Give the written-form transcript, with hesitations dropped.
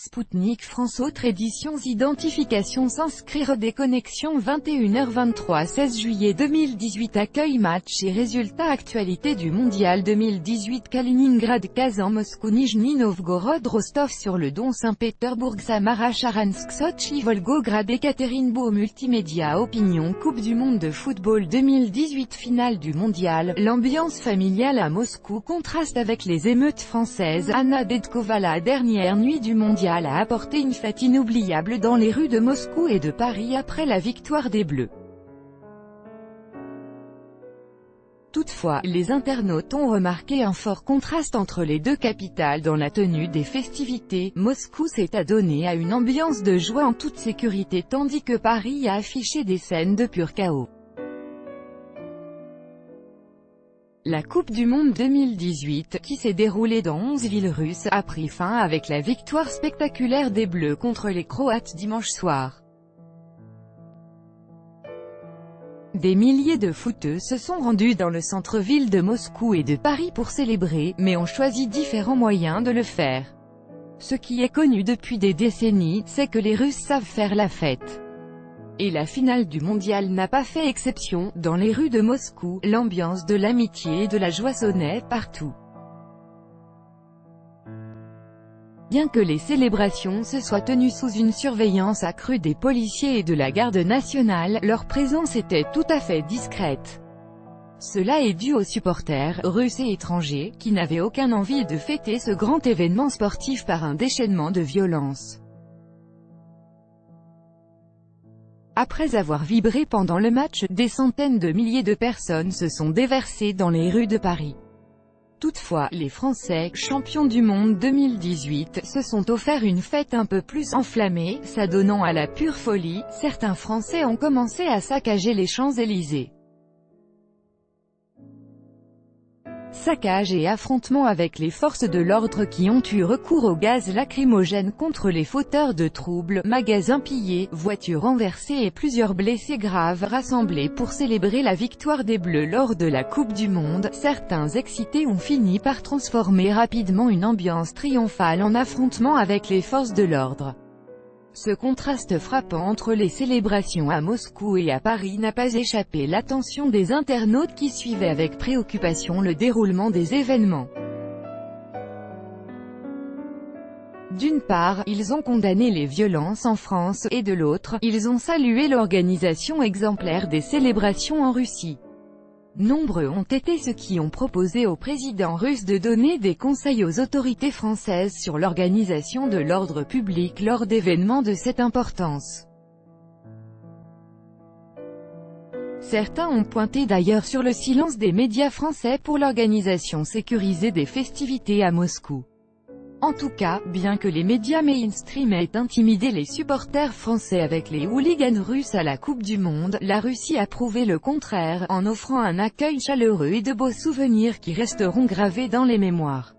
Spoutnik France. Autre éditions identification s'inscrire déconnexion 21h23 16 juillet 2018. Accueil match et résultats actualité du mondial 2018. Kaliningrad, Kazan, Moscou, Nijni Novgorod, Rostov-sur-le-Don, Saint-Pétersbourg, Samara, Charansk, Sotchi, Volgograd, Ekaterinbourg. Multimédia opinion. Coupe du monde de football 2018. Finale du mondial. L'ambiance familiale à Moscou contraste avec les émeutes françaises. Anna Dedkova. La dernière nuit du mondial a apporté une fête inoubliable dans les rues de Moscou et de Paris après la victoire des Bleus. Toutefois, les internautes ont remarqué un fort contraste entre les deux capitales dans la tenue des festivités. Moscou s'est adonné à une ambiance de joie en toute sécurité tandis que Paris a affiché des scènes de pur chaos. La Coupe du monde 2018, qui s'est déroulée dans 11 villes russes, a pris fin avec la victoire spectaculaire des Bleus contre les Croates dimanche soir. Des milliers de footeux se sont rendus dans le centre-ville de Moscou et de Paris pour célébrer, mais ont choisi différents moyens de le faire. Ce qui est connu depuis des décennies, c'est que les Russes savent faire la fête. Et la finale du mondial n'a pas fait exception. Dans les rues de Moscou, l'ambiance de l'amitié et de la joie sonnait partout. Bien que les célébrations se soient tenues sous une surveillance accrue des policiers et de la garde nationale, leur présence était tout à fait discrète. Cela est dû aux supporters, russes et étrangers, qui n'avaient aucune envie de fêter ce grand événement sportif par un déchaînement de violence. Après avoir vibré pendant le match, des centaines de milliers de personnes se sont déversées dans les rues de Paris. Toutefois, les Français, champions du monde 2018, se sont offert une fête un peu plus enflammée, s'adonnant à la pure folie. Certains Français ont commencé à saccager les Champs-Élysées. Saccage et affrontements avec les forces de l'ordre qui ont eu recours au gaz lacrymogène contre les fauteurs de troubles, magasins pillés, voitures renversées et plusieurs blessés graves rassemblés pour célébrer la victoire des Bleus lors de la Coupe du Monde. Certains excités ont fini par transformer rapidement une ambiance triomphale en affrontement avec les forces de l'ordre. Ce contraste frappant entre les célébrations à Moscou et à Paris n'a pas échappé l'attention des internautes qui suivaient avec préoccupation le déroulement des événements. D'une part, ils ont condamné les violences en France, et de l'autre, ils ont salué l'organisation exemplaire des célébrations en Russie. Nombreux ont été ceux qui ont proposé au président russe de donner des conseils aux autorités françaises sur l'organisation de l'ordre public lors d'événements de cette importance. Certains ont pointé d'ailleurs sur le silence des médias français pour l'organisation sécurisée des festivités à Moscou. En tout cas, bien que les médias mainstream aient intimidé les supporters français avec les hooligans russes à la Coupe du Monde, la Russie a prouvé le contraire, en offrant un accueil chaleureux et de beaux souvenirs qui resteront gravés dans les mémoires.